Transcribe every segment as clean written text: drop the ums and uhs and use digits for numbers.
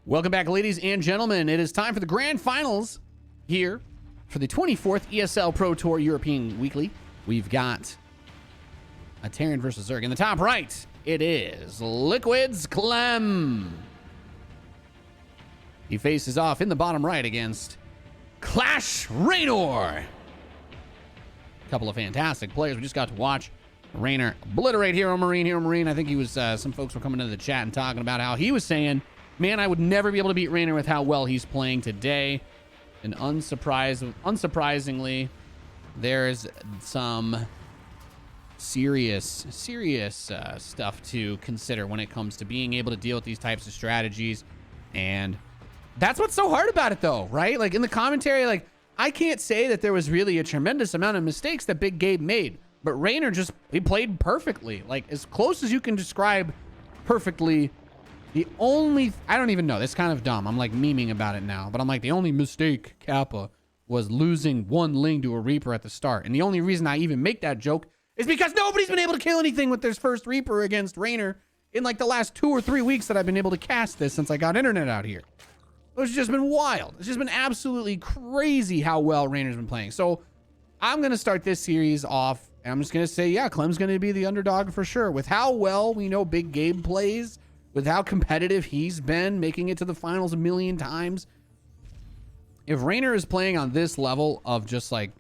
Welcome back, ladies and gentlemen. It is time for the grand finals here for the 24th ESL Pro Tour European Weekly. We've got a Terran versus Zerg. In the top right, it is Liquid's Clem. He faces off in the bottom right against Clash Reynor. A couple of fantastic players. We just got to watch Reynor obliterate Hero Marine. I think he was, some folks were coming into the chat and talking about how he was saying, man, I would never be able to beat Reynor with how well he's playing today. And unsurprisingly, there's some serious stuff to consider when it comes to being able to deal with these types of strategies. And that's what's so hard about it, though, right? Like, in the commentary, like, I can't say that there was really a tremendous amount of mistakes that Big Gabe made. But Reynor he played perfectly. Like, as close as you can describe perfectly. The only, I don't even know, it's kind of dumb. I'm like memeing about it now, but I'm like, the only mistake, Kappa, was losing one Ling to a Reaper at the start. And the only reason I even make that joke is because nobody's been able to kill anything with their first Reaper against Reynor in like the last 2 or 3 weeks that I've been able to cast this since I got internet out here. It's just been wild. It's just been absolutely crazy how well Reynor's been playing. So I'm going to start this series off, and I'm just going to say, yeah, Clem's going to be the underdog for sure. With how well we know Big Gabe plays, with how competitive he's been, making it to the finals a million times. If Reynor is playing on this level of just like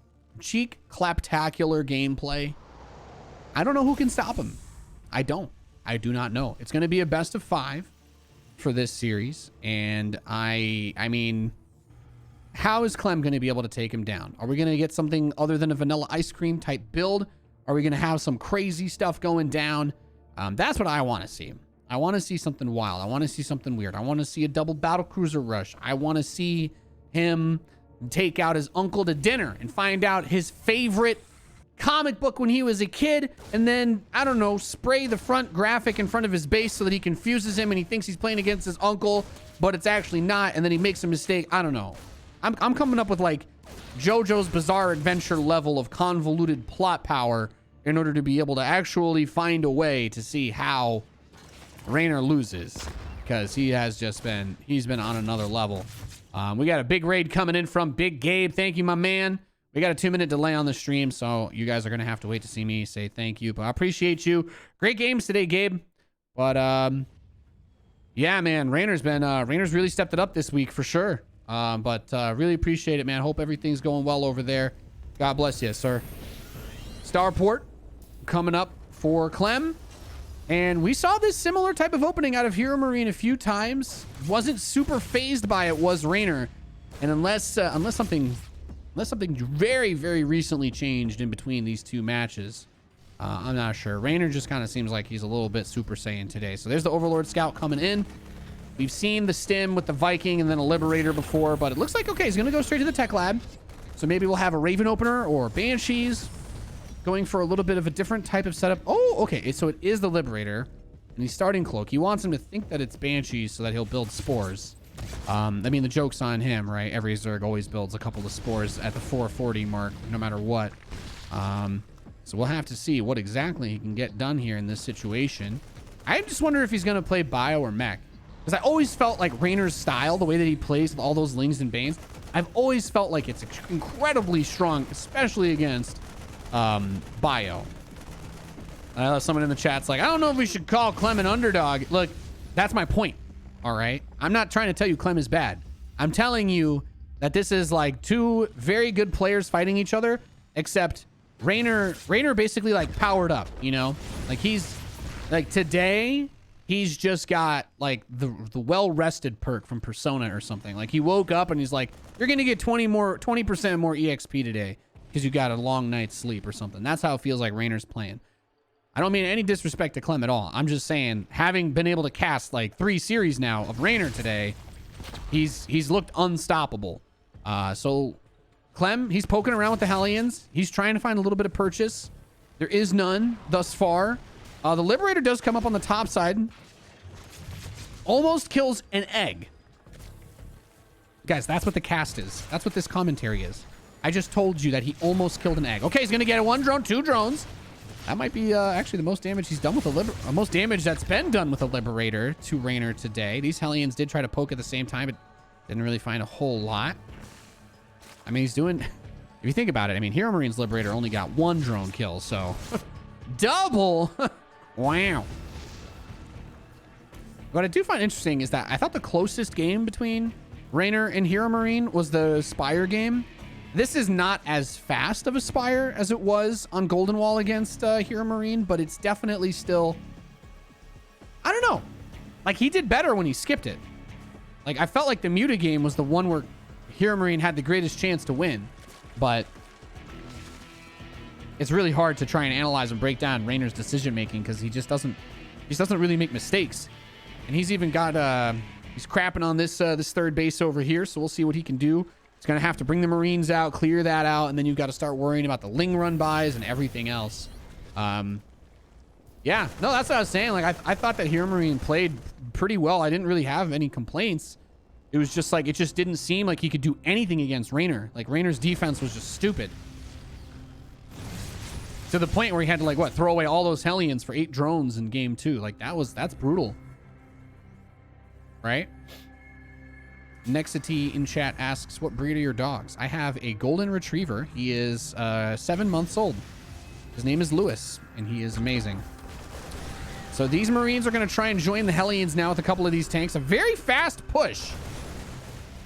cheek claptacular gameplay, I don't know who can stop him. I do not know. It's going to be a best of 5 for this series. And I mean, how is Clem going to be able to take him down? Are we going to get something other than a vanilla ice cream type build? Are we going to have some crazy stuff going down? That's what I want to see. I want to see something wild. I want to see something weird. I want to see a double battlecruiser rush. I want to see him take out his uncle to dinner and find out his favorite comic book when he was a kid, and then, I don't know, spray the front graphic in front of his base so that he confuses him and he thinks he's playing against his uncle, but it's actually not, and then he makes a mistake. I don't know. I'm coming up with like JoJo's Bizarre Adventure level of convoluted plot power in order to be able to actually find a way to see how Reynor loses, because he's been on another level. We got a big raid coming in from Big Gabe. Thank you, my man. We got a 2-minute delay on the stream, so you guys are gonna have to wait to see me say thank you, but I appreciate you. Great games today, Gabe. But yeah, man, Reynor's really stepped it up this week for sure. But really appreciate it, man. Hope everything's going well over there. God bless you, sir. Starport coming up for Clem. And we saw this similar type of opening out of Hero Marine a few times. Wasn't super phased by it, was Reynor. And unless something very, very recently changed in between these two matches, I'm not sure. Reynor just kind of seems like he's a little bit Super Saiyan today. So there's the Overlord Scout coming in. We've seen the stim with the Viking and then a Liberator before, but it looks like, okay, he's going to go straight to the Tech Lab. So maybe we'll have a Raven Opener or Banshees. Going for a little bit of a different type of setup. Oh, okay. So it is the Liberator. And he's starting Cloak. He wants him to think that it's Banshees so that he'll build Spores. I mean, the joke's on him, right? Every Zerg always builds a couple of Spores at the 440 mark, no matter what. So we'll have to see what exactly he can get done here in this situation. I just wonder if he's going to play Bio or Mech. Because I always felt like Reynor's style, the way that he plays with all those Lings and Banes, I've always felt like it's incredibly strong, especially against Bio. Someone in the chat's like, I don't know if we should call Clem an underdog. Look, that's my point. All right. I'm not trying to tell you Clem is bad. I'm telling you that this is like two very good players fighting each other, except Reynor basically like powered up, you know, like he's like today he's just got like the well-rested perk from Persona or something. Like he woke up and he's like, you're going to get 20% more EXP today, because you got a long night's sleep or something. That's how it feels like Reynor's playing. I don't mean any disrespect to Clem at all. I'm just saying, having been able to cast like 3 series now of Reynor today, he's looked unstoppable. So Clem, he's poking around with the Hellions. He's trying to find a little bit of purchase. There is none thus far. The Liberator does come up on the top side. Almost kills an egg. Guys, that's what the cast is. That's what this commentary is. I just told you that he almost killed an egg. Okay, he's going to get 1 drone, 2 drones. That might be actually the most damage he's done with a most damage that's been done with a Liberator to Reynor today. These Hellions did try to poke at the same time, but didn't really find a whole lot. I mean, he's doing... If you think about it, I mean, Hero Marine's Liberator only got 1 drone kill, so... Double! Wow. What I do find interesting is that I thought the closest game between Reynor and Hero Marine was the Spire game. This is not as fast of a Spire as it was on Golden Wall against Hero Marine, but it's definitely still... I don't know. Like, he did better when he skipped it. Like, I felt like the Muta game was the one where Hero Marine had the greatest chance to win, but it's really hard to try and analyze and break down Reynor's decision making because he just doesn't really make mistakes. And he's even got he's crapping on this this third base over here, so we'll see what he can do. He's gonna have to bring the Marines out, clear that out, and then you've got to start worrying about the Ling run bys and everything else. Yeah, no, that's what I was saying. Like, I thought that Hero Marine played pretty well. I didn't really have any complaints. It was just like, it just didn't seem like he could do anything against Reynor. Like, Reynor's defense was just stupid. To the point where he had to, like, what, throw away all those Hellions for 8 drones in game 2. Like, that's brutal. Right? Nexity in chat asks, what breed are your dogs? I have a golden retriever. He is 7 months old. His name is Lewis, and he is amazing. So these Marines are going to try and join the Hellions now with a couple of these tanks. A very fast push.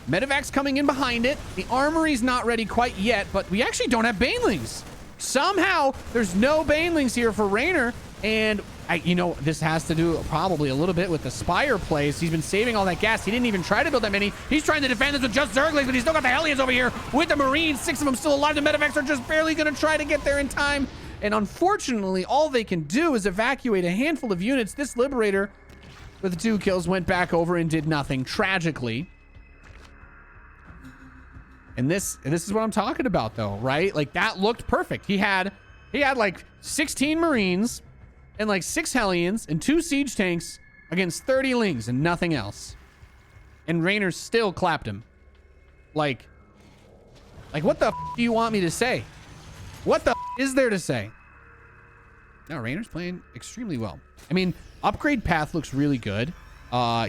Medivacs coming in behind it. The armory's not ready quite yet, but we actually don't have Banelings. Somehow, there's no Banelings here for Reynor, and you know, this has to do probably a little bit with the Spire plays. He's been saving all that gas. He didn't even try to build that many. He's trying to defend this with just Zerglings, but he's still got the Hellions over here with the Marines. 6 of them still alive. The Medivacs are just barely going to try to get there in time. And unfortunately, all they can do is evacuate a handful of units. This Liberator, with the 2 kills, went back over and did nothing, tragically. And this is what I'm talking about, though, right? Like, that looked perfect. He had like 16 Marines and like 6 Hellions and 2 siege tanks against 30 Lings and nothing else. And Reynor still clapped him. Like what the do you want me to say? What the is there to say? No, Reynor's playing extremely well. I mean, upgrade path looks really good.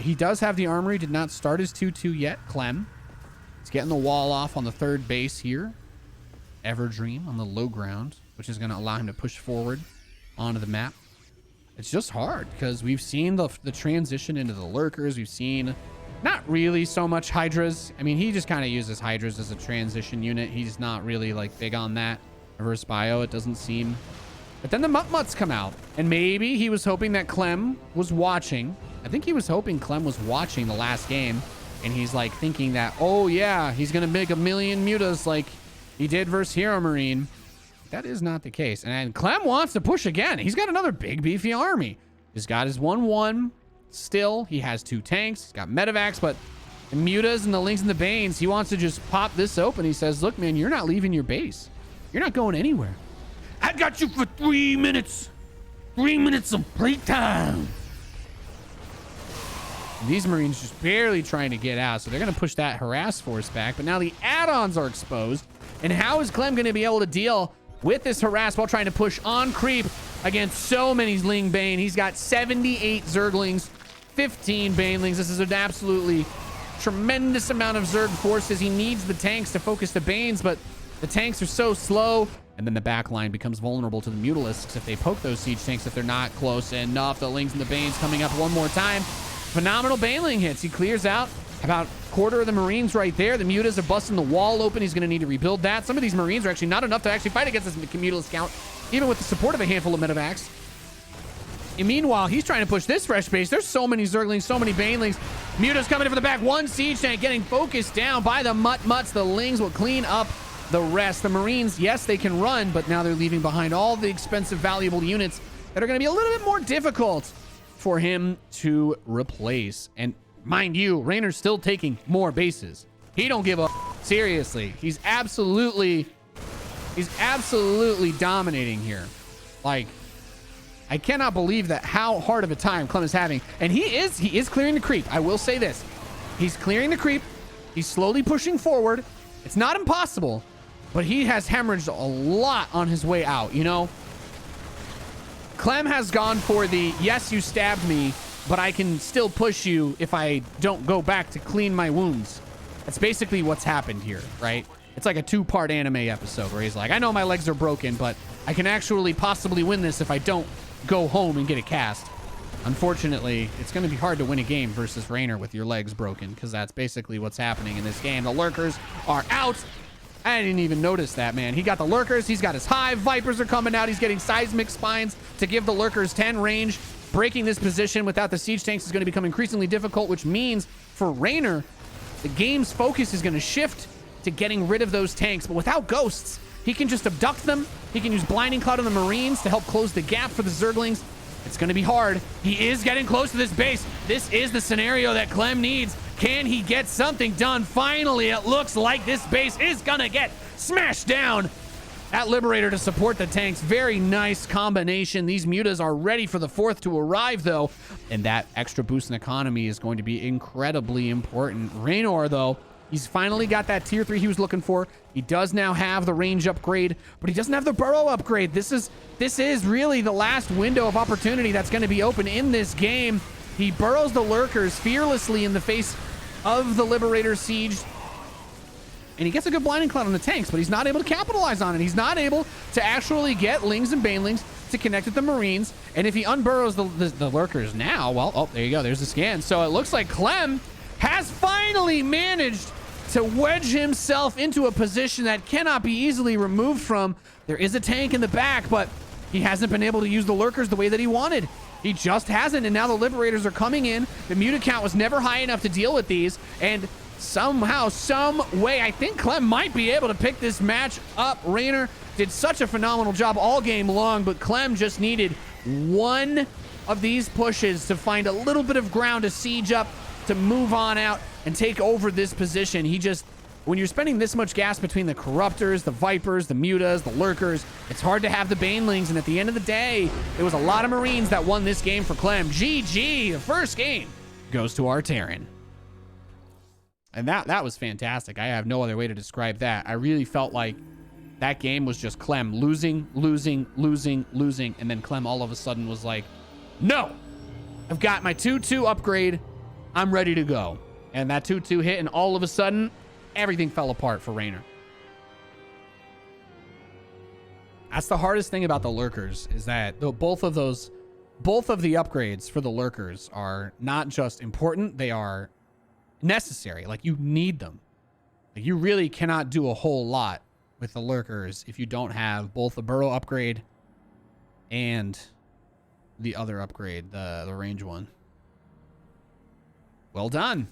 He does have the armory. Did not start his 2-2 yet. Clem. He's getting the wall off on the 3rd base here. Everdream on the low ground, which is going to allow him to push forward onto the map. It's just hard because we've seen the transition into the lurkers. We've seen not really so much Hydras. I mean, he just kind of uses Hydras as a transition unit. He's not really like big on that. Reverse bio, it doesn't seem. But then the Mutts come out, and maybe he was hoping that Clem was watching. I think he was hoping Clem was watching the last game, and he's like thinking that, oh yeah, he's gonna make 1,000,000 mutas like he did versus Hero Marine. That is not the case. And Clem wants to push again. He's got another big beefy army. He's got his 1-1 still. He has 2 tanks. He's got Medivacs, but the mutas and the Lings and the Banes, he wants to just pop this open. He says, look, man, you're not leaving your base. You're not going anywhere. I got you for 3 minutes. 3 minutes of playtime. These Marines just barely trying to get out, so they're going to push that harass force back. But now the add-ons are exposed. And how is Clem going to be able to deal with this harass while trying to push on creep against so many Ling Bane? He's got 78 Zerglings, 15 Banelings. This is an absolutely tremendous amount of Zerg forces. He needs the tanks to focus the Banes, but the tanks are so slow. And then the back line becomes vulnerable to the Mutalisks if they poke those siege tanks, if they're not close enough. The Lings and the Banes coming up one more time. Phenomenal Baneling hits. He clears out about a quarter of the Marines right there. The Mutas are busting the wall open. He's going to need to rebuild that. Some of these Marines are actually not enough to actually fight against this Mutalisk count, even with the support of a handful of Medivacs. And meanwhile, he's trying to push this fresh base. There's so many Zerglings, so many Banelings. Mutas coming in from the back. 1 siege tank getting focused down by the Mutts. The Lings will clean up the rest. The Marines, yes, they can run, but now they're leaving behind all the expensive, valuable units that are going to be a little bit more difficult for him to replace. And mind you, Reynor's still taking more bases. He don't give up. Seriously, he's absolutely dominating here. Like, I cannot believe that how hard of a time Clem is having. And he is clearing the creep. I will say this. He's clearing the creep. He's slowly pushing forward. It's not impossible, but he has hemorrhaged a lot on his way out, you know? Clem has gone for the, yes, you stabbed me, but I can still push you if I don't go back to clean my wounds. That's basically what's happened here, right? It's like a 2-part anime episode where he's like, I know my legs are broken, but I can actually possibly win this if I don't go home and get a cast. Unfortunately, it's going to be hard to win a game versus Reynor with your legs broken, because that's basically what's happening in this game. The lurkers are out. I didn't even notice that, man. He got the lurkers. He's got his hive. Vipers are coming out. He's getting seismic spines to give the lurkers 10 range. Breaking this position without the siege tanks is going to become increasingly difficult, which means for Reynor, the game's focus is going to shift to getting rid of those tanks. But without ghosts, he can just abduct them. He can use Blinding Cloud on the Marines to help close the gap for the Zerglings. It's going to be hard. He is getting close to this base. This is the scenario that Clem needs. Can he get something done? Finally, it looks like this base is going to get smashed down. That Liberator to support the tanks. Very nice combination. These mutas are ready for the 4th to arrive, though. And that extra boost in economy is going to be incredibly important. Reynor, though, he's finally got that tier 3 he was looking for. He does now have the range upgrade, but he doesn't have the burrow upgrade. This is really the last window of opportunity that's going to be open in this game. He burrows the lurkers fearlessly in the face of the Liberator siege, and he gets a good Blinding Cloud on the tanks, but he's not able to capitalize on it. He's not able to actually get Lings and Banelings to connect with the Marines, and if he unburrows the lurkers now, well, oh, there you go. There's the scan. So it looks like Clem has finally managed to wedge himself into a position that cannot be easily removed from. There is a tank in the back, but he hasn't been able to use the lurkers the way that he wanted. He just hasn't, and now the Liberators are coming in. The muta count was never high enough to deal with these, and somehow, some way, I think Clem might be able to pick this match up. Reynor did such a phenomenal job all game long, but Clem just needed one of these pushes to find a little bit of ground to siege up, to move on out and take over this position. He just, when you're spending this much gas between the Corruptors, the Vipers, the Mutas, the Lurkers, it's hard to have the Banelings, and at the end of the day, it was a lot of Marines that won this game for Clem. GG, the first game goes to our Terran. And that was fantastic. I have no other way to describe that. I really felt like that game was just Clem losing, and then Clem all of a sudden was like, no, I've got my 2-2 upgrade. I'm ready to go. And that 2-2 hit, and all of a sudden, everything fell apart for Reynor. That's the hardest thing about the lurkers, is that both of the upgrades for the lurkers are not just important, they are necessary. Like, you need them. Like, you really cannot do a whole lot with the lurkers if you don't have both the burrow upgrade and the other upgrade, the range one. Well done.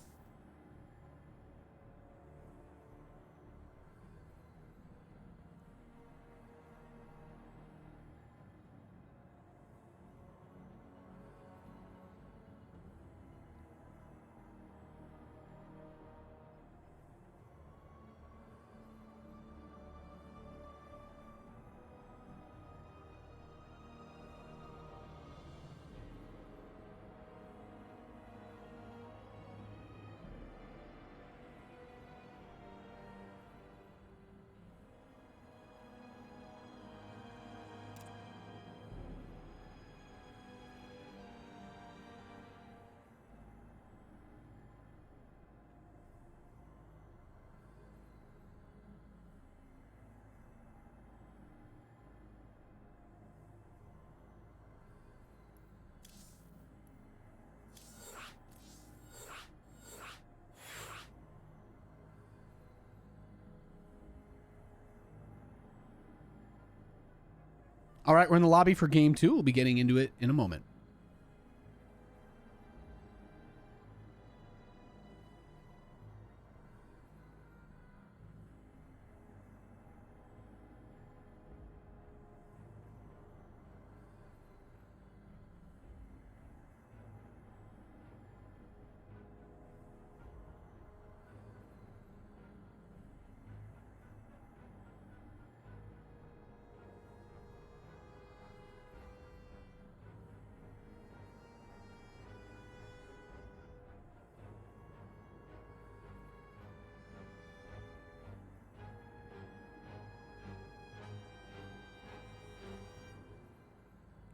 All right, we're in the lobby for game 2. We'll be getting into it in a moment.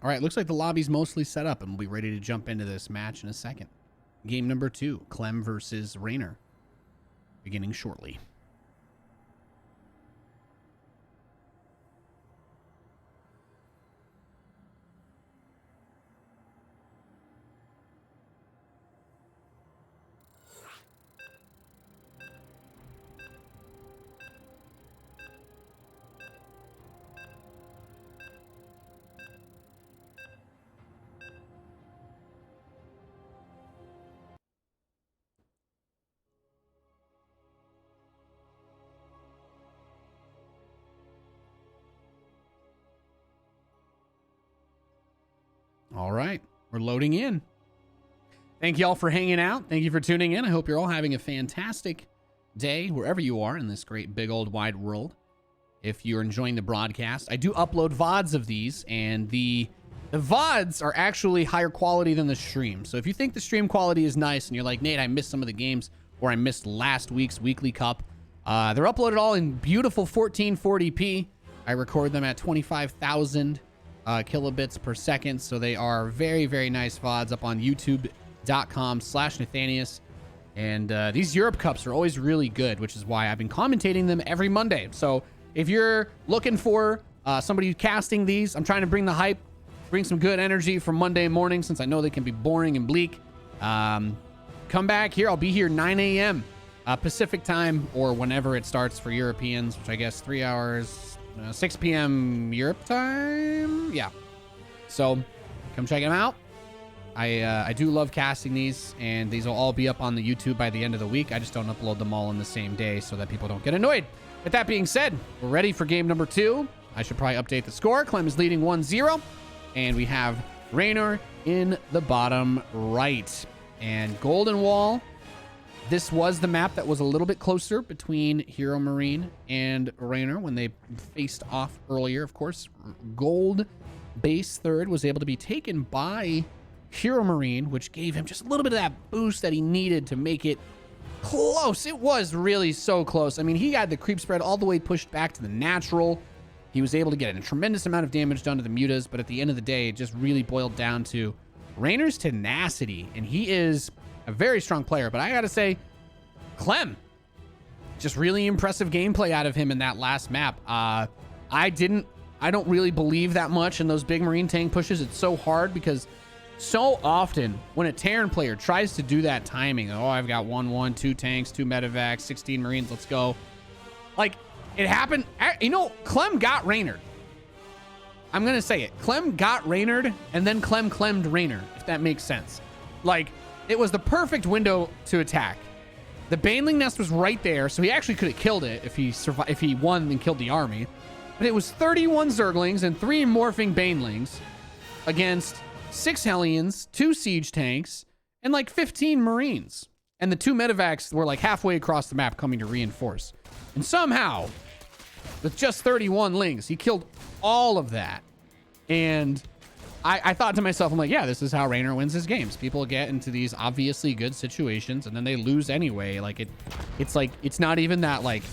All right, looks like the lobby's mostly set up, and we'll be ready to jump into this match in a second. Game number 2, Clem versus Reynor, beginning shortly. All right, we're loading in. Thank you all for hanging out. Thank you for tuning in. I hope you're all having a fantastic day wherever you are in this great big old wide world. If you're enjoying the broadcast, I do upload VODs of these, and the VODs are actually higher quality than the stream. So if you think the stream quality is nice and you're like, Nate, I missed some of the games, or I missed last week's weekly cup, they're uploaded all in beautiful 1440p. I record them at 25,000 kilobits per second. So they are very, very nice VODs up on youtube.com/Nathanias. And these Europe Cups are always really good, which is why I've been commentating them every Monday. So if you're looking for somebody casting these, I'm trying to bring the hype, bring some good energy for Monday morning, since I know they can be boring and bleak. Come back here. I'll be here 9 a.m. Pacific time, or whenever it starts for Europeans, which I guess 3 hours, 6 p.m. Europe time. Yeah. So come check them out. I do love casting these, and these will all be up on the YouTube by the end of the week. I just don't upload them all in the same day so that people don't get annoyed. With that being said, we're ready for game number 2. I should probably update the score. Clem is leading 1-0, and we have Reynor in the bottom right. And Golden Wall, this was the map that was a little bit closer between Hero Marine and Reynor when they faced off earlier. Of course, Gold base third was able to be taken by Hero Marine, which gave him just a little bit of that boost that he needed to make it close. It was really so close. I mean, he had the creep spread all the way pushed back to the natural. He was able to get a tremendous amount of damage done to the mutas, but at the end of the day, it just really boiled down to Reynor's tenacity, and he is a very strong player. But I gotta say, Clem, just really impressive gameplay out of him in that last map. I don't really believe that much in those big Marine tank pushes. It's so hard because so often when a Terran player tries to do that timing, oh, I've got 1-1, 2 tanks, 2 medevacs, 16 Marines, let's go. Like, it happened. You know, Clem got Reynored. I'm going to say it. Clem got Reynored, and then Clem Clemmed Reynor, if that makes sense. Like, it was the perfect window to attack. The Baneling nest was right there, so he actually could have killed it if he survived, if he won and killed the army. But it was 31 Zerglings and 3 morphing Banelings against 6 Hellions, 2 siege tanks, and like 15 Marines. And the 2 medevacs were like halfway across the map coming to reinforce. And somehow, with just 31 lings, he killed all of that. And I thought to myself, I'm like, yeah, this is how Reynor wins his games. People get into these obviously good situations, and then they lose anyway. Like, it's not even that, like,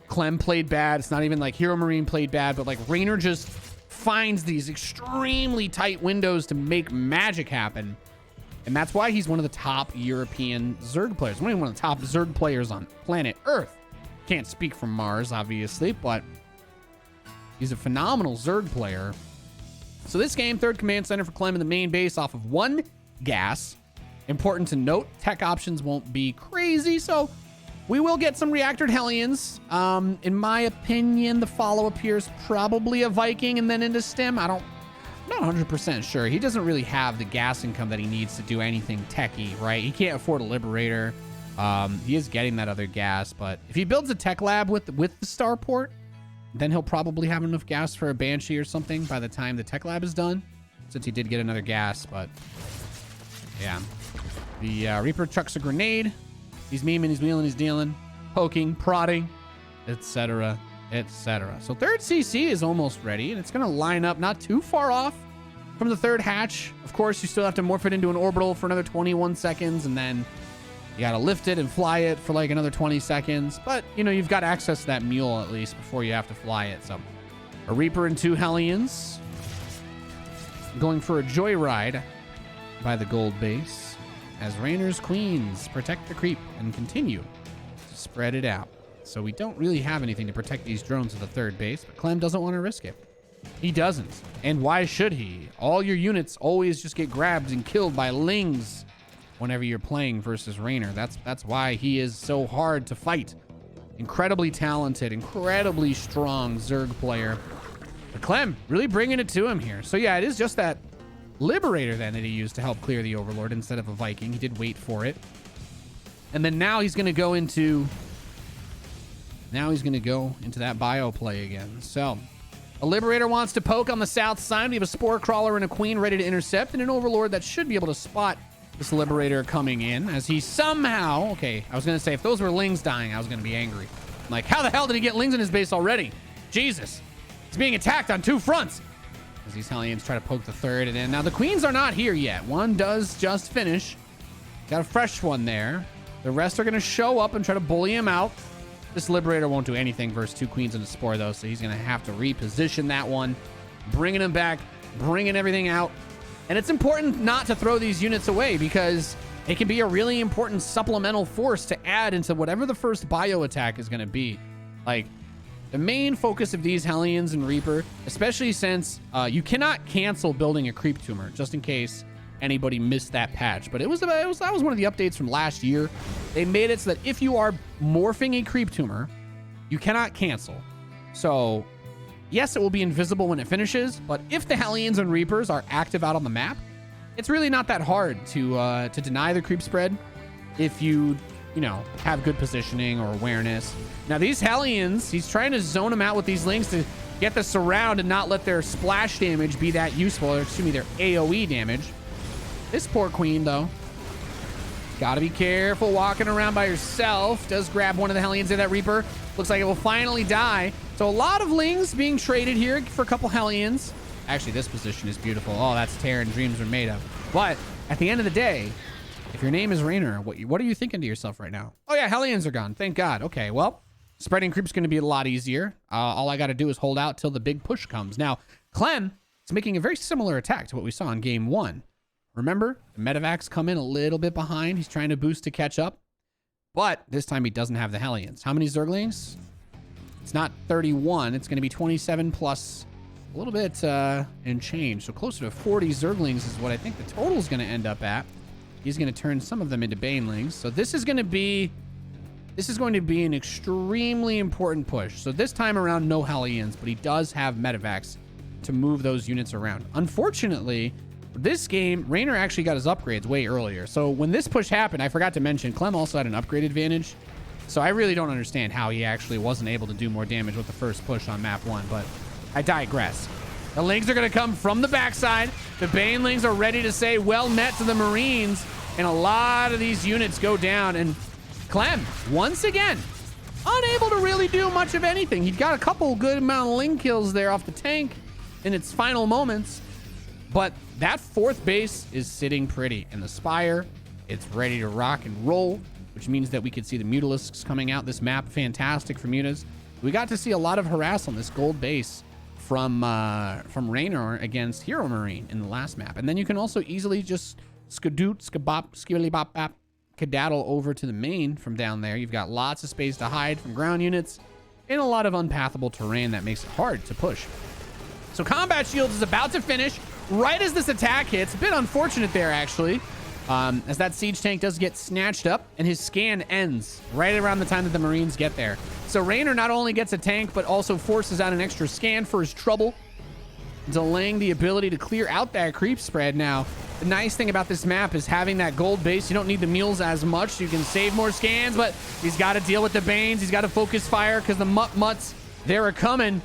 Clem played bad. It's not even like Hero Marine played bad, but like Reynor just finds these extremely tight windows to make magic happen. And that's why he's one of the top European Zerg players. One of the top Zerg players on planet Earth. Can't speak from Mars, obviously, but he's a phenomenal Zerg player. So this game, third command center for Clem in the main base off of 1 gas. Important to note, tech options won't be crazy, so we will get some reactored Hellions. In my opinion, the follow-up here is probably a Viking and then into Stim. I'm not 100% sure. He doesn't really have the gas income that he needs to do anything techy, right? He can't afford a Liberator. He is getting that other gas, but if he builds a tech lab with the starport, then he'll probably have enough gas for a Banshee or something by the time the tech lab is done, since he did get another gas. But yeah, the Reaper chucks a grenade. He's memeing, he's wheeling, he's dealing, poking, prodding, etc., etc. So third CC is almost ready, and it's going to line up not too far off from the third hatch. Of course, you still have to morph it into an orbital for another 21 seconds, and then you got to lift it and fly it for like another 20 seconds. But, you know, you've got access to that mule at least before you have to fly it. So a Reaper and 2 Hellions. going for a joyride by the gold base as Reynor's queens protect the creep and continue to spread it out. So we don't really have anything to protect these drones at the third base, but Clem doesn't want to risk it. He doesn't. And why should he? All your units always just get grabbed and killed by lings whenever you're playing versus Reynor. That's why he is so hard to fight. Incredibly talented, incredibly strong Zerg player. But Clem really bringing it to him here. So yeah, it is just that Liberator then that he used to help clear the Overlord instead of a Viking. He did wait for it. And then now he's going to go into that bio play again. So a Liberator wants to poke on the south side. We have a Spore Crawler and a Queen ready to intercept, and an Overlord that should be able to spot this Liberator coming in as he somehow... Okay, I was going to say, if those were lings dying, I was going to be angry. I'm like, how the hell did he get lings in his base already? Jesus. He's being attacked on two fronts. As these Hellions try to poke the third and in. Now, the Queens are not here yet. One does just finish. Got a fresh one there. The rest are going to show up and try to bully him out. This Liberator won't do anything versus two Queens and a Spore, though, so he's going to have to reposition that one, bringing him back, bringing everything out. And it's important not to throw these units away because it can be a really important supplemental force to add into whatever the first bio attack is going to be. Like, the main focus of these Hellions and Reaper, especially since you cannot cancel building a Creep Tumor, just in case anybody missed that patch. But that was one of the updates from last year. They made it so that if you are morphing a Creep Tumor, you cannot cancel. So yes, it will be invisible when it finishes, but if the Hellions and Reapers are active out on the map, it's really not that hard to deny the creep spread if you have good positioning or awareness. Now these Hellions, he's trying to zone them out with these links to get the surround and not let their splash damage be that useful, or excuse me, their AoE damage. This poor Queen, though, gotta be careful walking around by yourself. Does grab one of the Hellions in that Reaper. Looks like it will finally die. So a lot of lings being traded here for a couple Hellions. Actually, this position is beautiful. Oh, that's Terran dreams are made of. But at the end of the day, if your name is Reynor, what are you thinking to yourself right now? Oh yeah, Hellions are gone. Thank God. Okay, well, spreading creep's going to be a lot easier. All I got to do is hold out till the big push comes. Now, Clem is making a very similar attack to what we saw in game 1. Remember, the Medivacs come in a little bit behind. He's trying to boost to catch up. But this time he doesn't have the Hellions. How many Zerglings? It's not 31. It's going to be 27 plus a little bit and change. So closer to 40 Zerglings is what I think the total is going to end up at. He's going to turn some of them into Banelings. So this is going to be an extremely important push. So this time around, no Hellions, but he does have Medivacs to move those units around. Unfortunately, this game, Reynor actually got his upgrades way earlier. So when this push happened, I forgot to mention, Clem also had an upgrade advantage. So I really don't understand how he actually wasn't able to do more damage with the first push on map 1, but I digress. The Lings are going to come from the backside. The Banelings are ready to say well met to the Marines, and a lot of these units go down. And Clem, once again, unable to really do much of anything. He got a couple good amount of Ling kills there off the tank in its final moments, but that fourth base is sitting pretty. And the Spire, it's ready to rock and roll, which means that we could see the Mutalisks coming out. This map, fantastic for Mutas. We got to see a lot of harass on this gold base from Reynor against Hero Marine in the last map. And then you can also easily just skadoot, skabop, skibili bop bop, kadaddle over to the main from down there. You've got lots of space to hide from ground units and a lot of unpathable terrain that makes it hard to push. So Combat Shields is about to finish right as this attack hits. A bit unfortunate there, actually, as that siege tank does get snatched up and his scan ends right around the time that the Marines get there. So Reynor not only gets a tank, but also forces out an extra scan for his trouble, delaying the ability to clear out that creep spread. Now, the nice thing about this map is having that gold base. You don't need the mules as much. So you can save more scans, but he's got to deal with the Banes. He's got to focus fire because the Mutts, they're coming,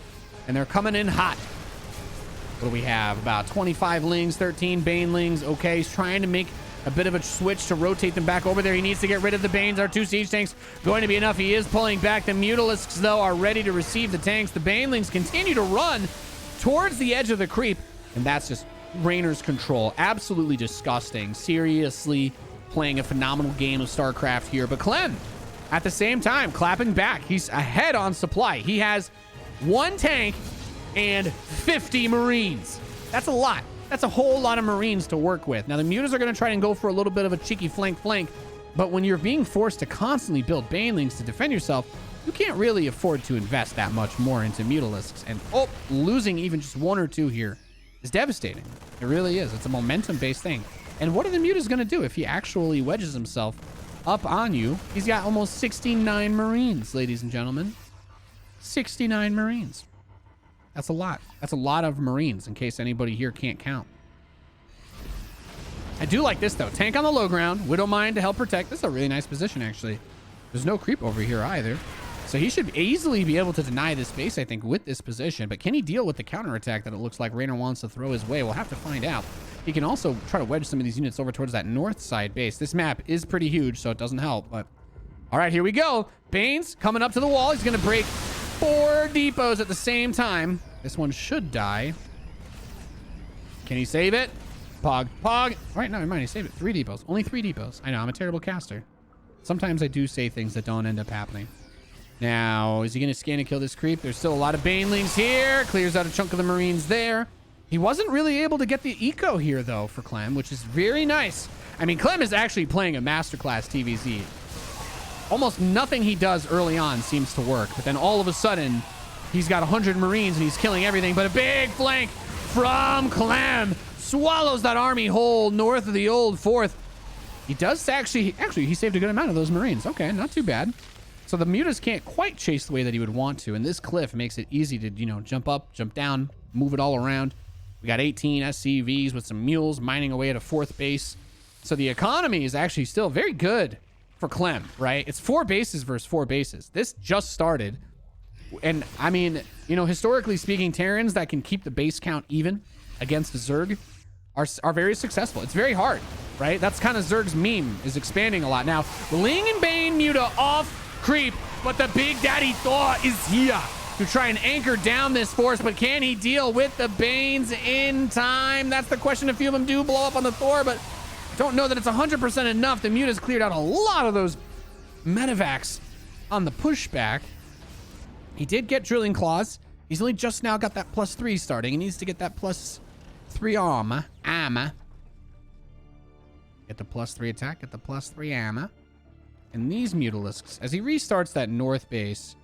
and they're coming in hot. What do we have? About 25 Lings, 13 Banelings. Okay, he's trying to make a bit of a switch to rotate them back over there. He needs to get rid of the Banes. Our 2 siege tanks going to be enough. He is pulling back. The Mutalisks, though, are ready to receive the tanks. The Banelings continue to run towards the edge of the creep, and that's just Reynor's control. Absolutely disgusting. Seriously playing a phenomenal game of StarCraft here. But Clem, at the same time, clapping back. He's ahead on supply. He has 1 tank and 50 Marines. That's a lot. That's a whole lot of Marines to work with. Now, the Mutas are going to try and go for a little bit of a cheeky flank, but when you're being forced to constantly build Banelings to defend yourself, you can't really afford to invest that much more into Mutalisks. And, oh, losing even just 1 or 2 here is devastating. It really is. It's a momentum-based thing. And what are the Mutas going to do if he actually wedges himself up on you? He's got almost 69 Marines, ladies and gentlemen. 69 Marines. That's a lot. That's a lot of Marines, in case anybody here can't count. I do like this, though. Tank on the low ground. Widow Mine to help protect. This is a really nice position, actually. There's no creep over here either. So he should easily be able to deny this base, I think, with this position. But can he deal with the counterattack that it looks like Reynor wants to throw his way? We'll have to find out. He can also try to wedge some of these units over towards that north side base. This map is pretty huge, so it doesn't help. But all right, here we go. Banes coming up to the wall. He's going to break 4 depots at the same time. This one should die. Can he save it? Pog. All right, no, never mind. He saved it. 3 depots. Only 3 depots. I know, I'm a terrible caster. Sometimes I do say things that don't end up happening. Now, is he going to scan and kill this creep? There's still a lot of Banelings here. Clears out a chunk of the Marines there. He wasn't really able to get the eco here, though, for Clem, which is very nice. I mean, Clem is actually playing a masterclass TvZ. Almost nothing he does early on seems to work, but then all of a sudden, he's got 100 Marines and he's killing everything. But a big flank from Clem swallows that army whole north of the old 4th. He does actually, he saved a good amount of those Marines. Okay, not too bad. So the Mutas can't quite chase the way that he would want to, and this cliff makes it easy to, you know, jump up, jump down, move it all around. We got 18 SCVs with some mules mining away at a 4th base. So the economy is actually still very good for Clem, right? It's 4 bases versus 4 bases. This just started. And I mean, you know, historically speaking, Terrans that can keep the base count even against a Zerg are very successful. It's very hard, right? That's kind of Zerg's meme, is expanding a lot. Now, Ling and Bane Muta off creep, but the Big Daddy Thaw is here to try and anchor down this force, but can he deal with the Banes in time? That's the question. A few of them do blow up on the Thor, but don't know that it's 100% enough. The Muta's cleared out a lot of those medevacs on the pushback. He did get Drilling Claws. He's only just now got that +3 starting. He needs to get that +3 armor. Get the +3 attack, get the +3 armor. And these Mutalisks, as he restarts that north base,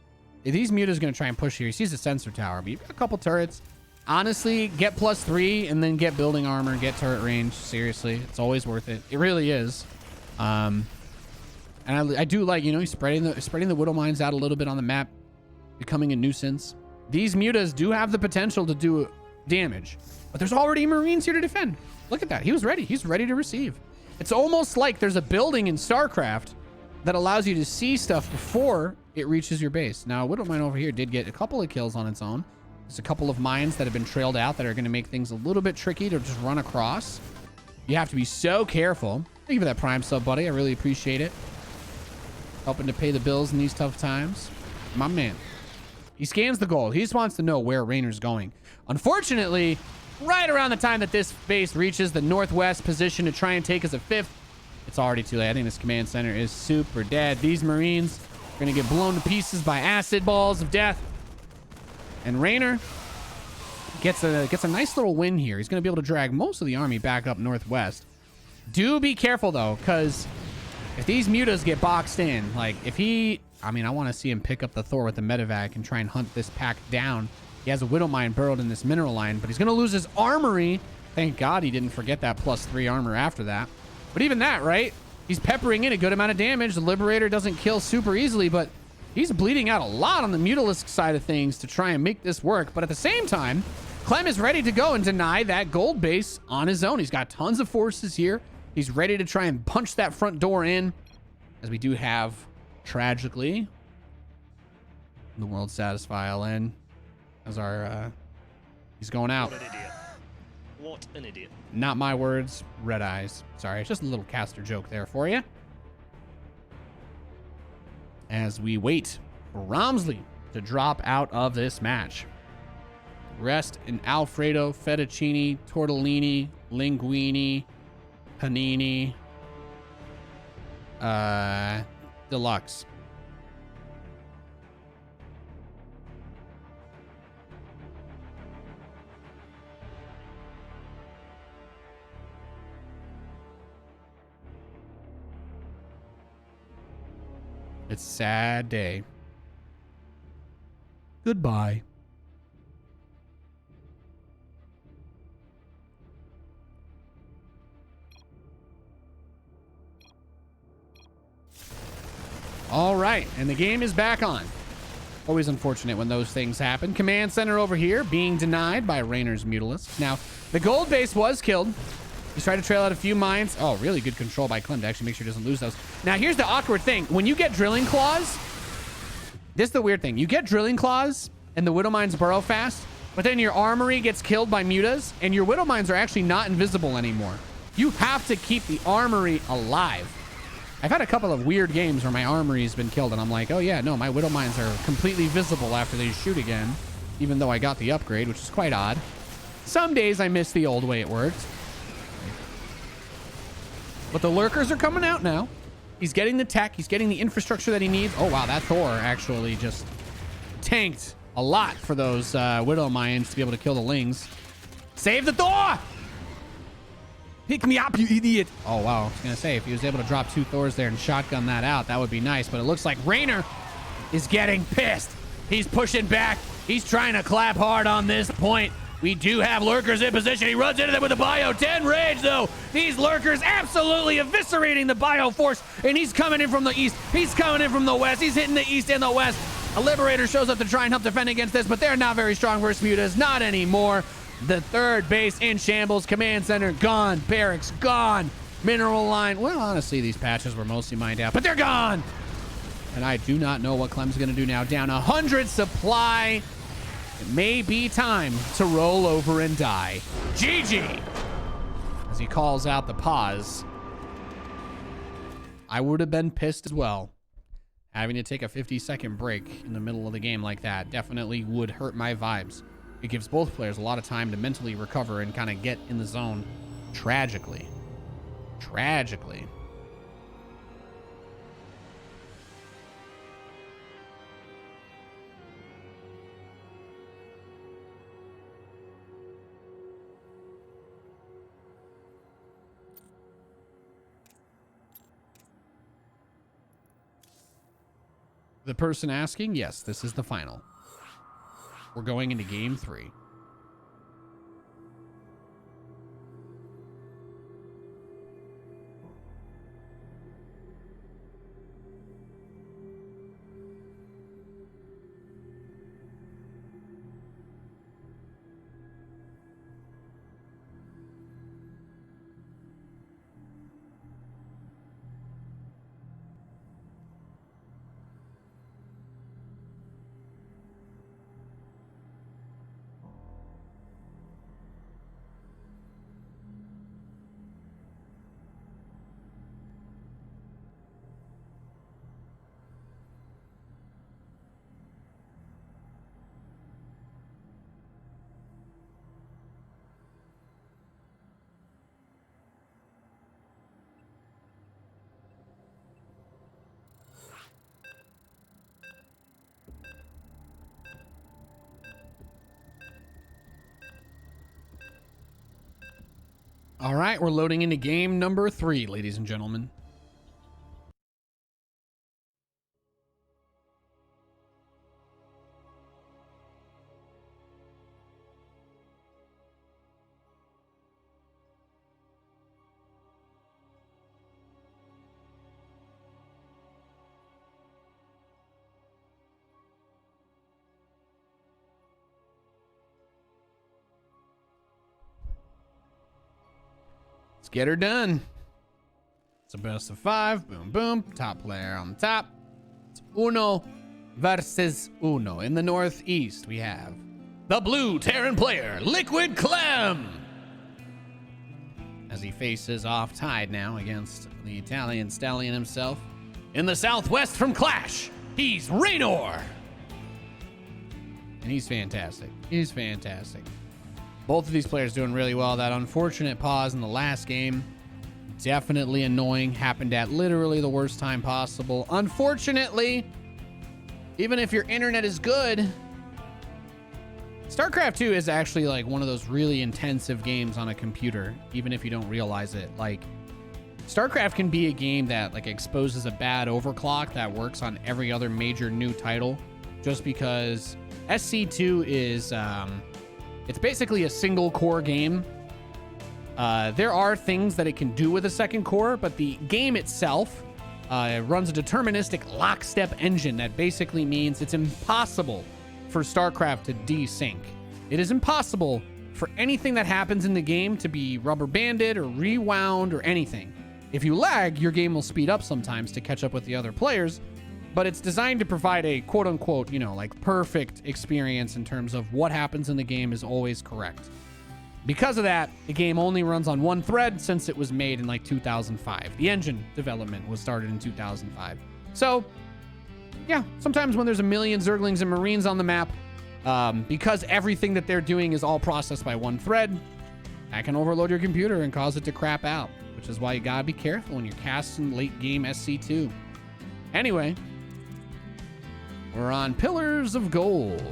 these Mutas going to try and push here. He sees a sensor tower, but you've got a couple turrets. Honestly, get +3 and then get building armor, get turret range. Seriously, it's always worth it. It really is. And I do like, you know, he's spreading the Widow Mines out a little bit on the map, becoming a nuisance. These Mutas do have the potential to do damage, but there's already Marines here to defend. Look at that. He was ready. He's ready to receive. It's almost like there's a building in StarCraft that allows you to see stuff before it reaches your base. Now, Widow Mine over here did get a couple of kills on its own. There's a couple of mines that have been trailed out that are going to make things a little bit tricky to just run across. You have to be so careful. Thank you for that Prime sub, buddy. I really appreciate it. Helping to pay the bills in these tough times. My man. He scans the goal. He just wants to know where Reynor's going. Unfortunately, right around the time that this base reaches the northwest position to try and take as a 5th, it's already too late. I think this command center is super dead. These Marines are going to get blown to pieces by acid balls of death. And Reynor gets a nice little win here. He's going to be able to drag most of the army back up northwest. Do be careful, though, because if these Mutas get boxed in, like if he... I mean, I want to see him pick up the Thor with the medevac and try and hunt this pack down. He has a Widow Mine burrowed in this mineral line, but he's going to lose his armory. Thank God he didn't forget that +3 armor after that. But even that, right? He's peppering in a good amount of damage. The Liberator doesn't kill super easily, but he's bleeding out a lot on the Mutalisk side of things to try and make this work. But at the same time, Clem is ready to go and deny that gold base on his own. He's got tons of forces here. He's ready to try and punch that front door in, as we do have, tragically, the World Satisfy LN as our, he's going out. What an idiot. What an idiot. Not my words, red eyes. Sorry, it's just a little caster joke there for you. As we wait for Romsley to drop out of this match. Rest in Alfredo, fettuccine, tortellini, linguine, panini, deluxe. It's a sad day. Goodbye. All right, and the game is back on. Always unfortunate when those things happen. Command center over here being denied by Reynor's Mutalisk. Now, the gold base was killed. He's trying to trail out a few mines. Oh, really good control by Clem to actually make sure he doesn't lose those. Now, here's the awkward thing. When you get drilling claws, this is the weird thing. You get drilling claws and the widow mines burrow fast, but then your armory gets killed by mutas and your widow mines are actually not invisible anymore. You have to keep the armory alive. I've had a couple of weird games where my armory's been killed and I'm like, oh yeah, no, my widow mines are completely visible after they shoot again, even though I got the upgrade, which is quite odd. Some days I miss the old way it worked. But the lurkers are coming out now. He's getting the tech. He's getting the infrastructure that he needs. Oh, wow. That Thor actually just tanked a lot for those widow mines to be able to kill the lings. Save the Thor! Pick me up, you idiot. Oh, wow. I was going to say, if he was able to drop 2 Thors there and shotgun that out, that would be nice. But it looks like Reynor is getting pissed. He's pushing back. He's trying to clap hard on this point. We do have lurkers in position. He runs into them with a Bio 10 rage, though. These lurkers absolutely eviscerating the Bio force, and he's coming in from the east. He's coming in from the west. He's hitting the east and the west. A Liberator shows up to try and help defend against this, but they're not very strong versus mutas. Not anymore. The third base in shambles. Command center gone. Barracks gone. Mineral line. Well, honestly, these patches were mostly mined out, but they're gone. And I do not know what Clem's going to do now. Down 100 supply. It may be time to roll over and die. GG! As he calls out the pause. I would have been pissed as well. Having to take a 50-second break in the middle of the game like that definitely would hurt my vibes. It gives both players a lot of time to mentally recover and kind of get in the zone. Tragically. Tragically. The person asking, yes, this is the final. We're going into game 3. All right, we're loading into game number 3, ladies and gentlemen. Get her done. It's a best of 5. Boom, boom. Top player on the top. It's uno versus uno. In the northeast, we have the blue Terran player, Liquid Clem, as he faces off Tide now against the Italian stallion himself. In the southwest from Clash, he's Reynor. And he's fantastic. He's fantastic. Both of these players doing really well. That unfortunate pause in the last game, definitely annoying. Happened at literally the worst time possible. Unfortunately, even if your internet is good, StarCraft 2 is actually like one of those really intensive games on a computer, even if you don't realize it. Like, StarCraft can be a game that like exposes a bad overclock that works on every other major new title, just because SC2 is it's basically a single core game. There are things that it can do with a second core, but the game itself runs a deterministic lockstep engine that basically means it's impossible for StarCraft to desync. It is impossible for anything that happens in the game to be rubber banded or rewound or anything. If you lag, your game will speed up sometimes to catch up with the other players, but it's designed to provide a quote unquote, you know, like perfect experience in terms of what happens in the game is always correct. Because of that, the game only runs on one thread since it was made in like 2005. The engine development was started in 2005. So yeah, sometimes when there's a million Zerglings and Marines on the map, because everything that they're doing is all processed by one thread, that can overload your computer and cause it to crap out, which is why you gotta be careful when you're casting late game SC2. Anyway, we're on Pillars of Gold.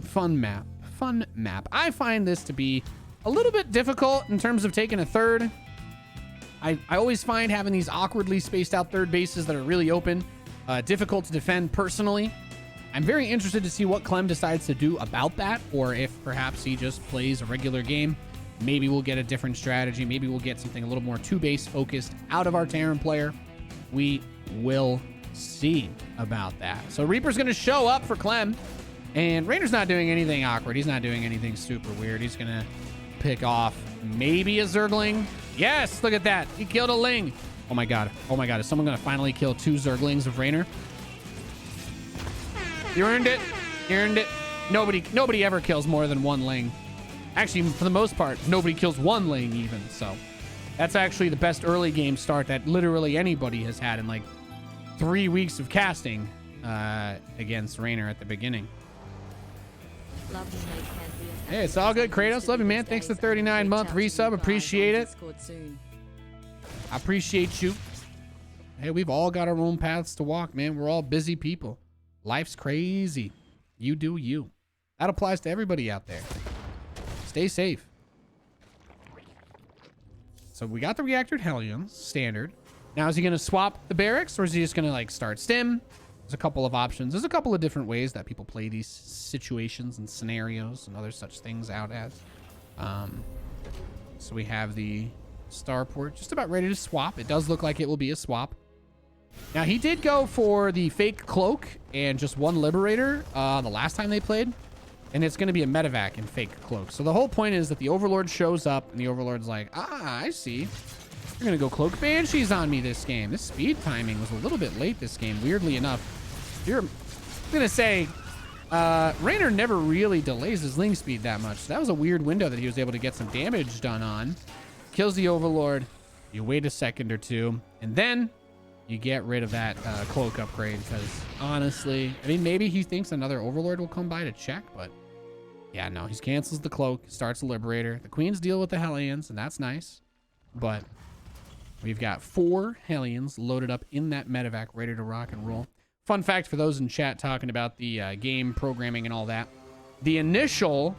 Fun map. I find this to be a little bit difficult in terms of taking a third. I always find having these awkwardly spaced out third bases that are really open difficult to defend personally. I'm very interested to see what Clem decides to do about that, or if perhaps he just plays a regular game. Maybe we'll get a different strategy. Maybe we'll get something a little more two-base focused out of our Terran player. We will see about that. So Reaper's going to show up for Clem, and Reynor's not doing anything awkward. He's not doing anything super weird. He's going to pick off maybe a Zergling. Yes, look at that. He killed a Ling. Oh my God. Oh my God. Is someone going to finally kill 2 Zerglings of Reynor? You earned it. You earned it. Nobody ever kills more than 1 Ling. Actually, for the most part, nobody kills 1 Ling even. So that's actually the best early game start that literally anybody has had in like 3 weeks of casting against Reynor at the beginning. Hey, it's all good, Kratos. Love you, man. Thanks for the 39-month resub. Appreciate it. I appreciate you. Hey, we've all got our own paths to walk, man. We're all busy people. Life's crazy. You do you. That applies to everybody out there. Stay safe. So we got the reactored Hellions, standard. Now, is he going to swap the barracks, or is he just going to like start stim? There's a couple of options. There's a couple of different ways that people play these situations and scenarios and other such things out as. So we have the starport just about ready to swap. It does look like it will be a swap. Now, he did go for the fake cloak and just 1 liberator the last time they played. And it's going to be a medevac and fake cloak. So the whole point is that the Overlord shows up and the Overlord's like, I see. You're going to go cloak banshees on me this game. This speed timing was a little bit late this game, weirdly enough. I'm going to say, Reynor never really delays his Ling speed that much. So that was a weird window that he was able to get some damage done on. Kills the Overlord. You wait a second or two. And then you get rid of that cloak upgrade. Because honestly, I mean, maybe he thinks another Overlord will come by to check. But yeah, no, he cancels the cloak. Starts the Liberator. The Queens deal with the Hellions. And that's nice. But we've got 4 Hellions loaded up in that medevac, ready to rock and roll. Fun fact for those in chat talking about the game programming and all that. The initial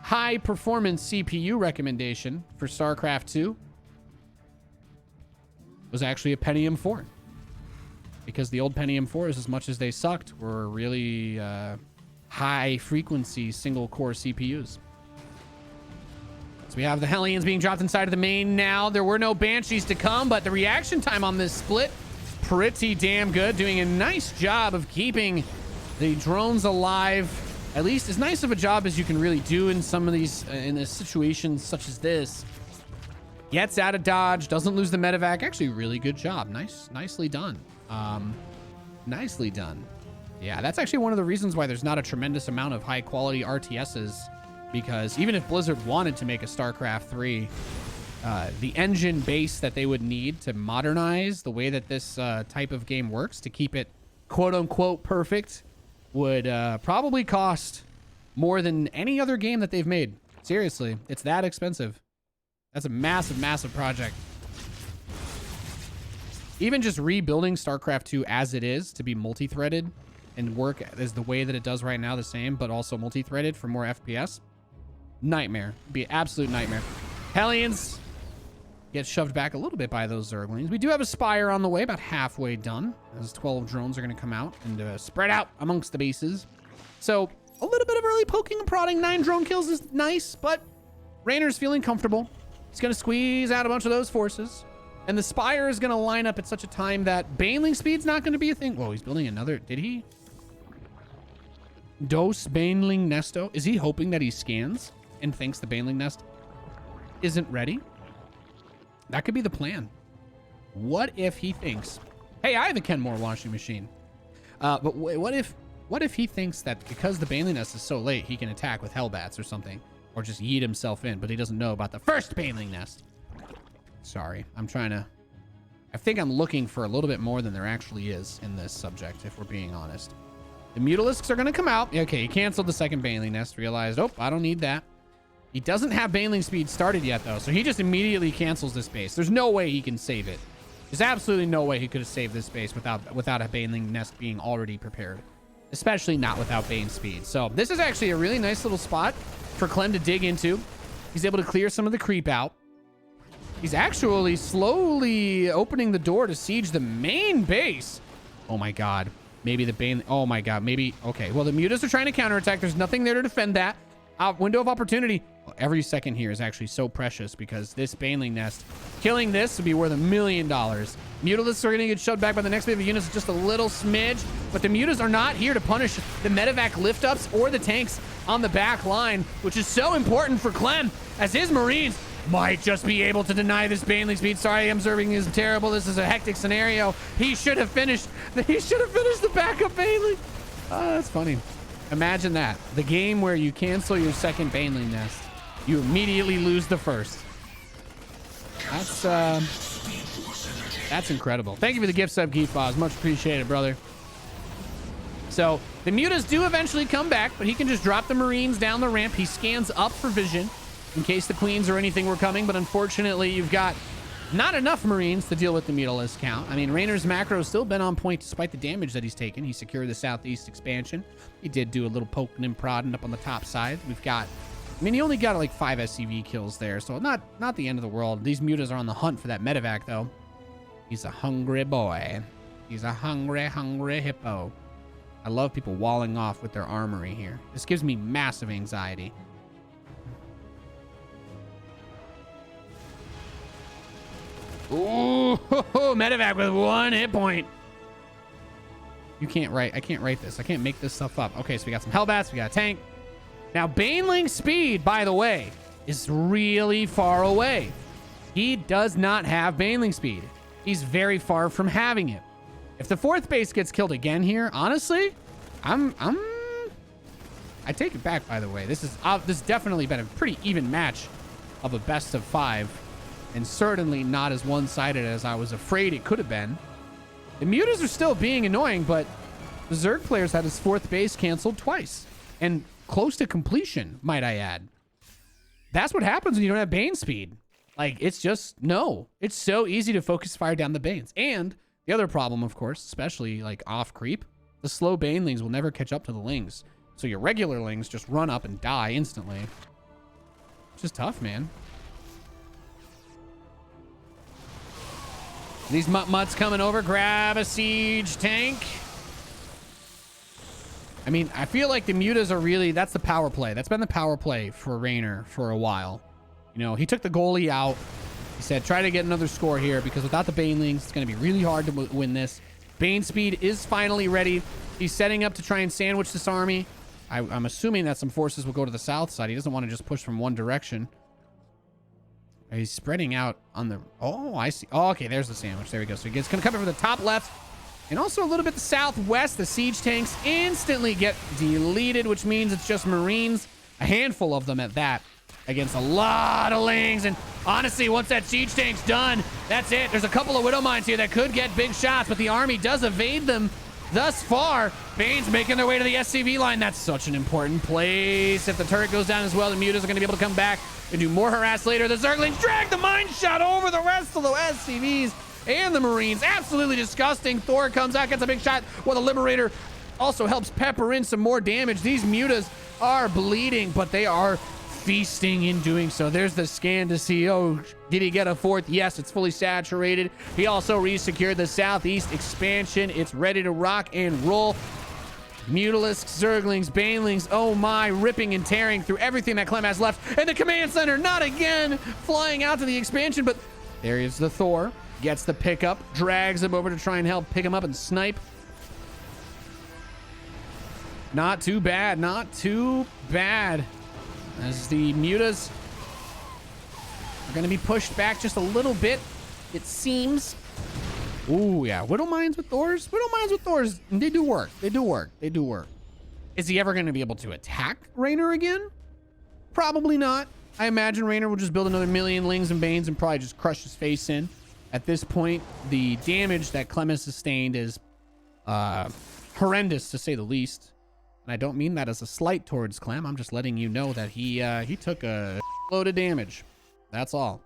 high performance CPU recommendation for StarCraft 2 was actually a Pentium 4. Because the old Pentium 4s, as much as they sucked, were really high frequency single core CPUs. So we have the Hellions being dropped inside of the main now. There were no Banshees to come, but the reaction time on this split, pretty damn good. Doing a nice job of keeping the drones alive. At least as nice of a job as you can really do in some of these, in a situation such as this. Gets out of dodge, doesn't lose the medevac. Actually, really good job. Nicely done. Nicely done. Yeah, that's actually one of the reasons why there's not a tremendous amount of high quality RTSs, because even if Blizzard wanted to make a StarCraft 3, the engine base that they would need to modernize the way that this type of game works to keep it quote unquote perfect would probably cost more than any other game that they've made. Seriously, it's that expensive. That's a massive, massive project. Even just rebuilding StarCraft 2 as it is to be multi-threaded and work as the way that it does right now, the same, but also multi-threaded for more FPS. Nightmare. It'd be an absolute nightmare. Hellions get shoved back a little bit by those Zerglings. We do have a Spire on the way, about halfway done, as 12 drones are going to come out and spread out amongst the bases. So a little bit of early poking and prodding. 9 drone kills is nice, but Reynor's feeling comfortable. He's going to squeeze out a bunch of those forces. And the Spire is going to line up at such a time that Baneling speed's not going to be a thing. Whoa, he's building another. Did he? Dos Baneling Nesto. Is he hoping that he scans and thinks the Baneling Nest isn't ready? That could be the plan. What if he thinks, hey, I have a Kenmore washing machine. But what if he thinks that because the Baneling Nest is so late, he can attack with Hellbats or something, or just yeet himself in, but he doesn't know about the first Baneling Nest? Sorry, I think I'm looking for a little bit more than there actually is in this subject, if we're being honest. The Mutalisks are going to come out. Okay, he canceled the second Baneling Nest, realized, oh, I don't need that. He doesn't have Baneling speed started yet, though, so he just immediately cancels this base. There's no way he can save it. There's absolutely no way he could have saved this base without a Baneling Nest being already prepared, especially not without Bane speed. So this is actually a really nice little spot for Clem to dig into. He's able to clear some of the creep out. He's actually slowly opening the door to siege the main base. Oh my god. Maybe the Bane... Oh my god. Maybe... Okay. Well, the Mutas are trying to counterattack. There's nothing there to defend that. Window of opportunity. Well, every second here is actually so precious because this Baneling Nest, killing this would be worth $1 million. Mutalisks are going to get shoved back by the next wave of units just a little smidge, but the Mutas are not here to punish the medevac lift-ups or the tanks on the back line, which is so important for Clem, as his Marines might just be able to deny this Baneling speed. Sorry, I'm observing is terrible. This is a hectic scenario. He should have finished the backup Baneling. Oh, that's funny. Imagine that. The game where you cancel your second Baneling Nest, you immediately lose the first. That's incredible. Thank you for the gift sub, Geefboz. Much appreciated, brother. So the Mutas do eventually come back, but he can just drop the Marines down the ramp. He scans up for vision in case the Queens or anything were coming, but unfortunately you've got not enough Marines to deal with the Mutalist count. I mean, Reynor's macro has still been on point despite the damage that he's taken. He secured the southeast expansion. He did do a little poking and prodding up on the top side. We've got, I mean, he only got like 5 SCV kills there, so not the end of the world. These Mutas are on the hunt for that medevac, though. He's a hungry boy. He's a hungry hippo. I love people walling off with their armory here. This gives me massive anxiety. Ooh, medevac with 1 hit point. I can't write this. I can't make this stuff up. Okay, so we got some Hellbats. We got a tank. Now, Baneling speed, by the way, is really far away. He does not have Baneling speed. He's very far from having it. If the 4th base gets killed again here, honestly, I take it back, by the way. This has definitely been a pretty even match of a best of 5. And certainly not as one-sided as I was afraid it could have been. The Mutas are still being annoying, but the Zerg players had his 4th base canceled twice. And close to completion, might I add. That's what happens when you don't have Bane speed. Like, it's just, no. It's so easy to focus fire down the Banes. And the other problem, of course, especially like off creep, the slow Banelings will never catch up to the Lings. So your regular Lings just run up and die instantly. It's just tough, man. These mutts coming over. Grab a siege tank. I mean, I feel like the Mutas are really... That's the power play. That's been the power play for Reynor for a while. You know, he took the goalie out. He said, try to get another score here because without the Banelings, it's going to be really hard to win this. Bane speed is finally ready. He's setting up to try and sandwich this army. I'm assuming that some forces will go to the south side. He doesn't want to just push from one direction. He's spreading out on the... Oh, I see. Oh, okay, there's the sandwich. There we go. So he's going to cover from the top left and also a little bit the southwest. The siege tanks instantly get deleted, which means it's just Marines, a handful of them at that, against a lot of Lings. And honestly, once that siege tank's done, that's it. There's a couple of Widow Mines here that could get big shots, but the army does evade them thus far. Bane's making their way to the SCV line. That's such an important place. If the turret goes down as well, the Mutas are going to be able to come back and do more harass later. The Zerglings drag the mine shot over the rest of the SCVs and the Marines. Absolutely disgusting. Thor comes out, gets a big shot, while the Liberator also helps pepper in some more damage. These Mutas are bleeding, but they are feasting in doing so. There's the scan to see, oh, did he get a fourth? Yes, it's fully saturated. He also resecured the southeast expansion. It's ready to rock and roll. Mutalisks, Zerglings, Banelings, oh my, ripping and tearing through everything that Clem has left. And the command center, not again, flying out to the expansion, but there is the Thor. Gets the pickup, drags him over to try and help pick him up and snipe. Not too bad, not too bad. As the Mutas are going to be pushed back just a little bit, it seems. Ooh, yeah. Widow Mines with Thors. Widow Mines with Thors. They do work. They do work. They do work. Is he ever going to be able to attack Reynor again? Probably not. I imagine Reynor will just build another million Lings and Banes and probably just crush his face in. At this point, the damage that Clem has sustained is horrendous, to say the least. And I don't mean that as a slight towards Clem. I'm just letting you know that he took a load of damage. That's all.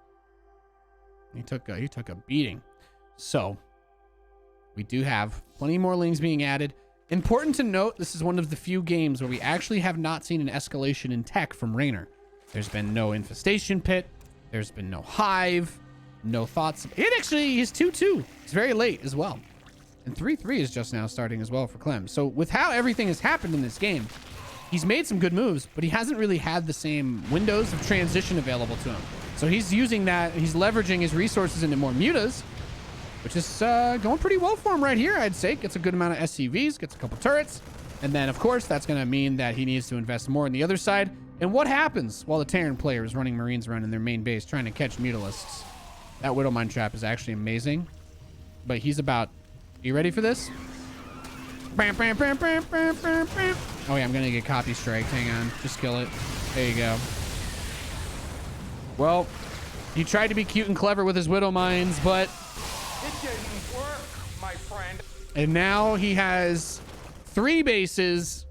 He took a beating. So we do have plenty more Lings being added. Important to note, this is one of the few games where we actually have not seen an escalation in tech from Reynor. There's been no infestation pit. There's been no hive. No thoughts. It actually is 2-2. It's very late as well. And 3-3 is just now starting as well for Clem. So with how everything has happened in this game, he's made some good moves, but he hasn't really had the same windows of transition available to him. So he's using that. He's leveraging his resources into more mutas, which is going pretty well for him right here, I'd say. Gets a good amount of SCVs, gets a couple turrets. And then, of course, that's going to mean that he needs to invest more on the other side. And what happens while the Terran player is running Marines around in their main base trying to catch Mutalisks? That Widowmine trap is actually amazing. But he's about... Are you ready for this? Oh, yeah, I'm going to get copy strike. Hang on. Just kill it. There you go. Well, he tried to be cute and clever with his Widow Mines, but... It didn't work, my friend. And now he has 3 bases.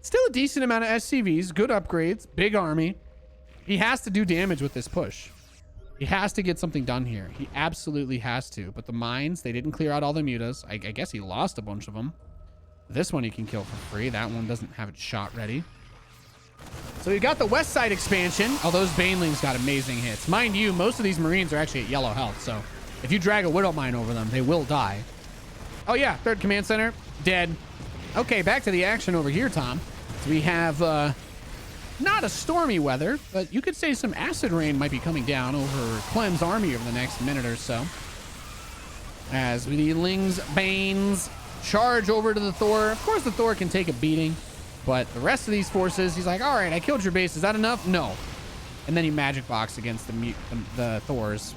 Still a decent amount of SCVs. Good upgrades. Big army. He has to do damage with this push. He has to get something done here. He absolutely has to. But the mines, they didn't clear out all the mutas. I guess he lost a bunch of them. This one he can kill for free. That one doesn't have its shot ready. So we got the west side expansion. Oh, those Banelings got amazing hits. Mind you, most of these Marines are actually at yellow health. So if you drag a Widow Mine over them, they will die. Oh, yeah. Third command center. Dead. Okay, back to the action over here, Tom. So we have... not a stormy weather, but you could say some acid rain might be coming down over Clem's army over the next minute or so. As the Lings, Banes charge over to the Thor. Of course, the Thor can take a beating, but the rest of these forces, he's like, all right, I killed your base. Is that enough? No. And then he magic box against the Thors.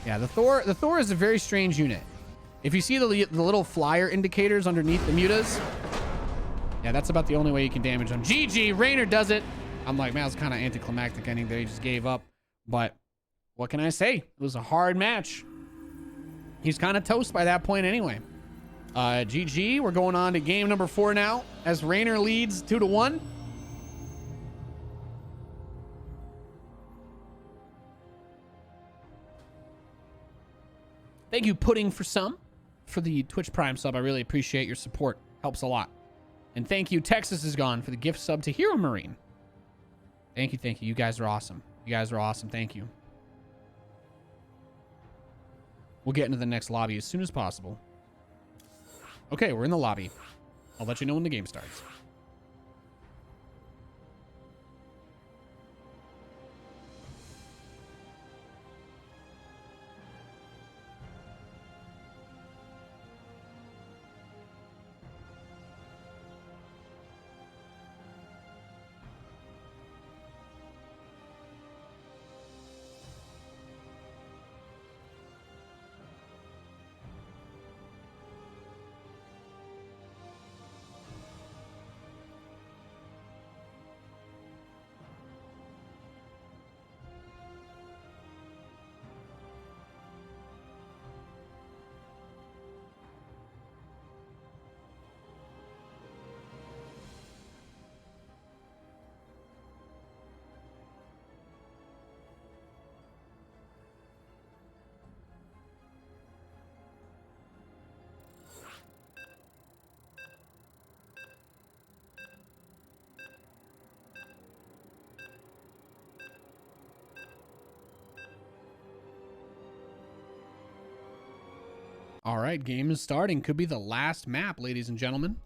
Yeah, the Thor is a very strange unit. If you see the little flyer indicators underneath the mutas, yeah, that's about the only way you can damage them. GG, Reynor does it. I'm like, man, it was kind of anticlimactic ending there. He just gave up. But what can I say? It was a hard match. He's kind of toast by that point anyway. GG, we're going on to game number 4 now as Reynor leads 2-1. Thank you, Pudding, for the Twitch Prime sub. I really appreciate your support. Helps a lot. And thank you, Texas is gone, for the gift sub to Hero Marine. Thank you, thank you. You guys are awesome. You guys are awesome. Thank you. We'll get into the next lobby as soon as possible. Okay, we're in the lobby. I'll let you know when the game starts. All right, game is starting. Could be the last map, ladies and gentlemen.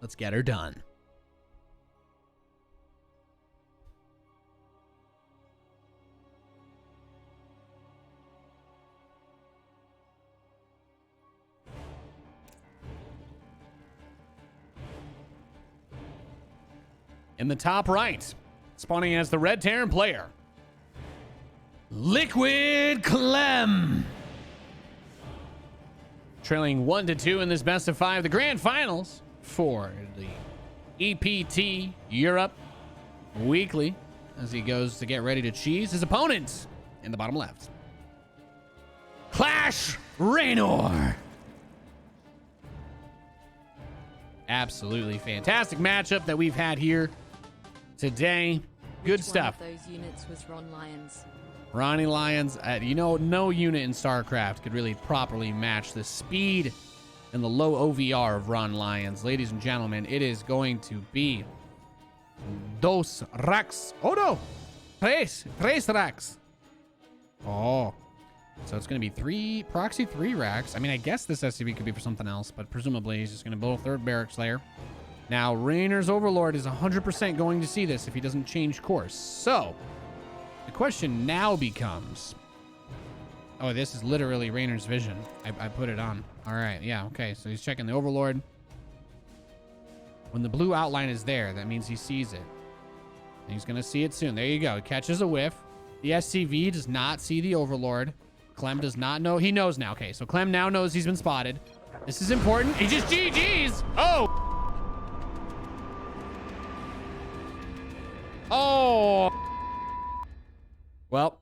Let's get her done. In the top right, spawning as the Red Terran player, Liquid Clem. Trailing 1-2 in this best of 5, the grand finals for the EPT Europe Weekly, as he goes to get ready to cheese his opponent in the bottom left. Clash Reynor. Absolutely fantastic matchup that we've had here today. Good stuff. One of those units was Ron Lyons. Ronnie Lyons, you know, no unit in StarCraft could really properly match the speed and the low OVR of Ron Lyons. Ladies and gentlemen, it is going to be dos racks. Oh no, tres racks. Oh, so it's going to be proxy 3 racks. I mean, I guess this SCV could be for something else, but presumably he's just going to build a 3rd barracks layer. Now, Raynor's Overlord is 100% going to see this if he doesn't change course. So, the question now becomes... Oh, this is literally Raynor's vision. I put it on. All right, yeah, okay. So he's checking the Overlord. When the blue outline is there, that means he sees it. And he's going to see it soon. There you go. He catches a whiff. The SCV does not see the Overlord. Clem does not know. He knows now. Okay, so Clem now knows he's been spotted. This is important. He just GG's. Oh! Oh! Well,